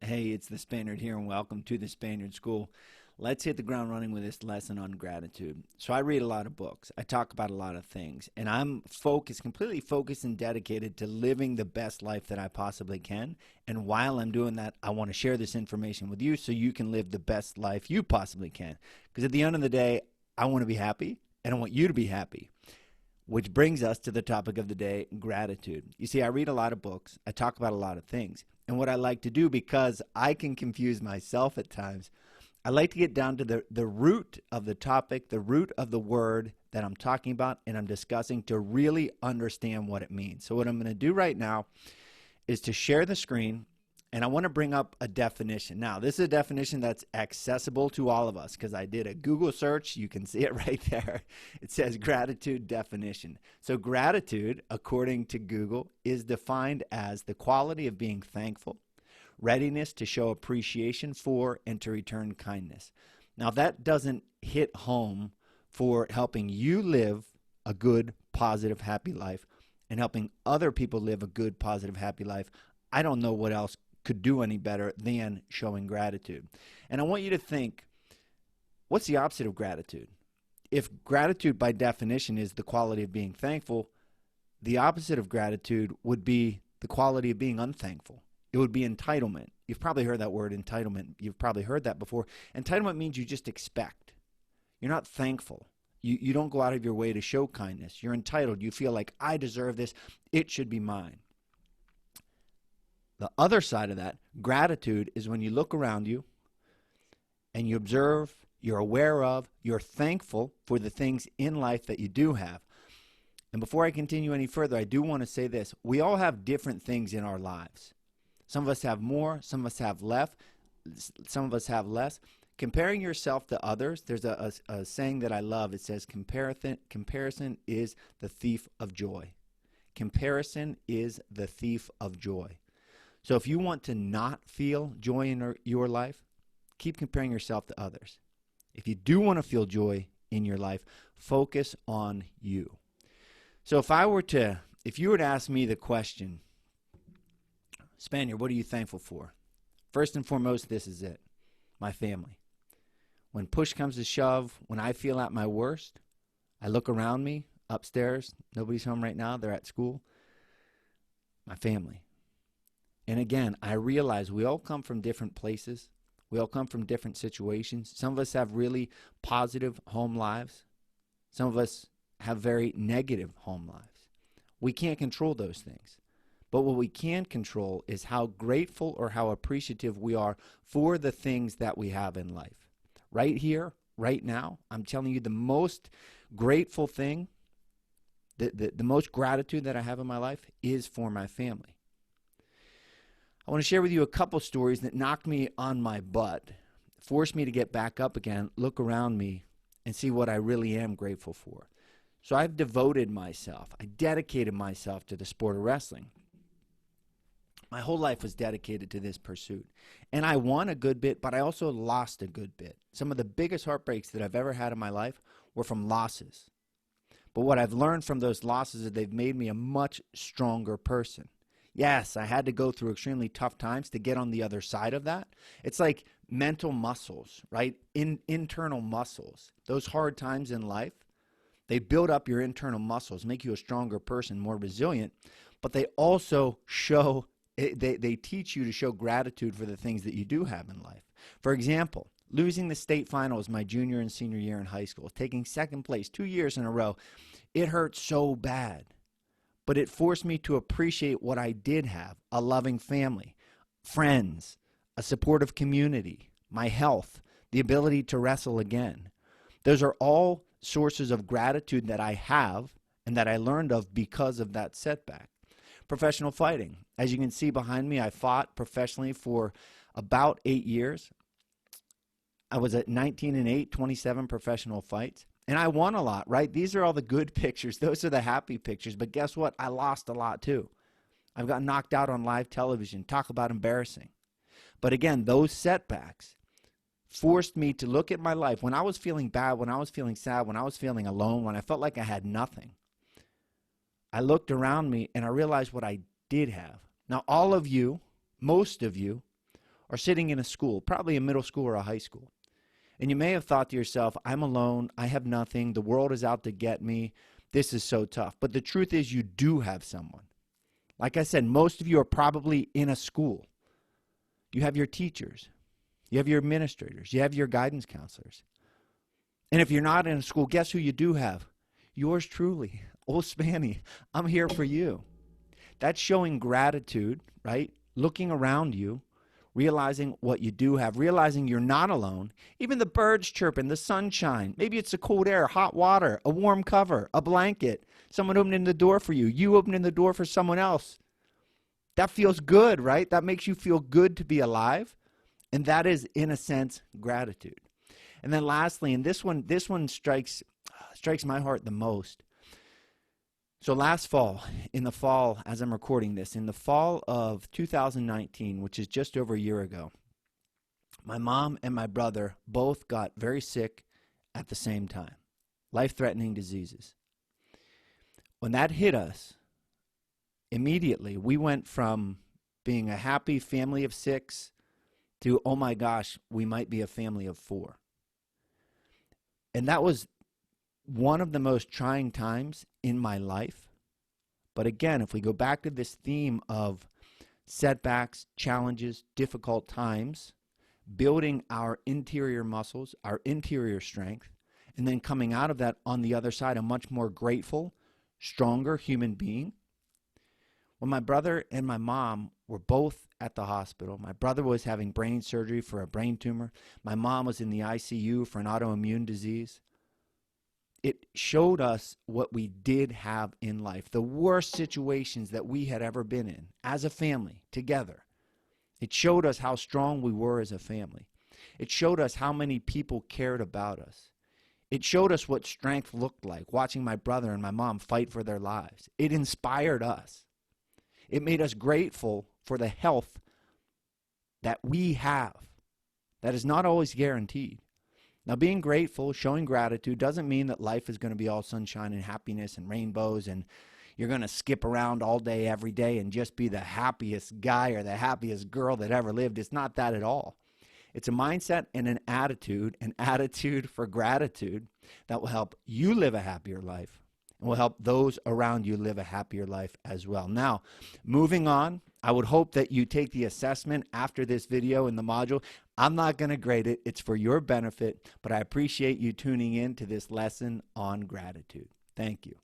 Hey, it's the Spaniard here, and welcome to the Spaniard School. Let's hit the ground running with this lesson on gratitude. So I read a lot of books. I talk about a lot of things, and I'm completely focused and dedicated to living the best life that I possibly can. And while I'm doing that, I want to share this information with you so you can live the best life you possibly can. Because at the end of the day, I want to be happy, and I want you to be happy. Which brings us to the topic of the day, gratitude. You see, I read a lot of books. I talk about a lot of things. And what I like to do, because I can confuse myself at times, I like to get down to the root of the topic, the root of the word that I'm talking about and I'm discussing to really understand what it means. So what I'm going to do right now is to share the screen, and I want to bring up a definition. Now, this is a definition that's accessible to all of us because I did a Google search. You can see it right there. It says gratitude definition. So gratitude, according to Google, is defined as the quality of being thankful, readiness to show appreciation for, and to return kindness. Now, that doesn't hit home for helping you live a good, positive, happy life and helping other people live a good, positive, happy life. I don't know what else could do any better than showing gratitude. And I want you to think, what's the opposite of gratitude? If gratitude by definition is the quality of being thankful, the opposite of gratitude would be the quality of being unthankful. It would be entitlement. You've probably heard that word, entitlement. You've probably heard that before. Entitlement means you just expect. You're not thankful. You don't go out of your way to show kindness. You're entitled. You feel like, I deserve this. It should be mine. The other side of that, gratitude, is when you look around you and you observe, you're aware of, you're thankful for the things in life that you do have. And before I continue any further, I do want to say this. We all have different things in our lives. Some of us have more, some of us have less, some of us have less. Comparing yourself to others, there's a saying that I love. It says, comparison is the thief of joy. Comparison is the thief of joy. So if you want to not feel joy in your life, keep comparing yourself to others. If you do want to feel joy in your life, focus on you. So if you were to ask me the question, Spaniard, what are you thankful for? First and foremost, this is it, my family. When push comes to shove, when I feel at my worst, I look around me, upstairs, nobody's home right now, they're at school, my family. And again, I realize we all come from different places. We all come from different situations. Some of us have really positive home lives. Some of us have very negative home lives. We can't control those things. But what we can control is how grateful or how appreciative we are for the things that we have in life. Right here, right now, I'm telling you the most grateful thing, the most gratitude that I have in my life is for my family. I want to share with you a couple stories that knocked me on my butt, forced me to get back up again, look around me, and see what I really am grateful for. So I've devoted myself, I dedicated myself to the sport of wrestling. My whole life was dedicated to this pursuit. And I won a good bit, but I also lost a good bit. Some of the biggest heartbreaks that I've ever had in my life were from losses. But what I've learned from those losses is they've made me a much stronger person. Yes, I had to go through extremely tough times to get on the other side of that. It's like mental muscles, right? Internal muscles. Those hard times in life, they build up your internal muscles, make you a stronger person, more resilient, but they also they teach you to show gratitude for the things that you do have in life. For example, losing the state finals my junior and senior year in high school, taking second place 2 years in a row, it hurt so bad. But it forced me to appreciate what I did have, a loving family, friends, a supportive community, my health, the ability to wrestle again. Those are all sources of gratitude that I have and that I learned of because of that setback. Professional fighting. As you can see behind me, I fought professionally for about 8 years. I was at 19-8, 27 professional fights. And I won a lot, right? These are all the good pictures. Those are the happy pictures. But guess what? I lost a lot too. I've got knocked out on live television. Talk about embarrassing. But again, those setbacks forced me to look at my life. When I was feeling bad, when I was feeling sad, when I was feeling alone, when I felt like I had nothing, I looked around me and I realized what I did have. Now, all of you, most of you, or sitting in a school, probably a middle school or a high school. And you may have thought to yourself, I'm alone, I have nothing, the world is out to get me, this is so tough. But the truth is you do have someone. Like I said, most of you are probably in a school. You have your teachers, you have your administrators, you have your guidance counselors. And if you're not in a school, guess who you do have? Yours truly, old Spanny. I'm here for you. That's showing gratitude, right? Looking around you, realizing what you do have, realizing you're not alone. Even the birds chirping, the sunshine. Maybe it's the cold air, hot water, a warm cover, a blanket, someone opening the door for you, you opening the door for someone else. That feels good, right? That makes you feel good to be alive. And that is, in a sense, gratitude. And then lastly, and this one strikes my heart the most. So last fall, in the fall, as I'm recording this, in the fall of 2019, which is just over a year ago, my mom and my brother both got very sick at the same time, life-threatening diseases. When that hit us, immediately we went from being a happy family of 6 to, oh my gosh, we might be a family of 4. And that was one of the most trying times in my life. But again, if we go back to this theme of setbacks, challenges, difficult times, building our interior muscles, our interior strength, and then coming out of that on the other side, a much more grateful, stronger human being. When my brother and my mom were both at the hospital, my brother was having brain surgery for a brain tumor. My mom was in the ICU for an autoimmune disease. It showed us what we did have in life, the worst situations that we had ever been in as a family together. It showed us how strong we were as a family. It showed us how many people cared about us. It showed us what strength looked like, watching my brother and my mom fight for their lives. It inspired us. It made us grateful for the health that we have. That is not always guaranteed. Now, being grateful, showing gratitude, doesn't mean that life is going to be all sunshine and happiness and rainbows and you're going to skip around all day, every day and just be the happiest guy or the happiest girl that ever lived. It's not that at all. It's a mindset and an attitude for gratitude that will help you live a happier life and will help those around you live a happier life as well. Now, moving on, I would hope that you take the assessment after this video in the module. I'm not going to grade it. It's for your benefit, but I appreciate you tuning in to this lesson on gratitude. Thank you.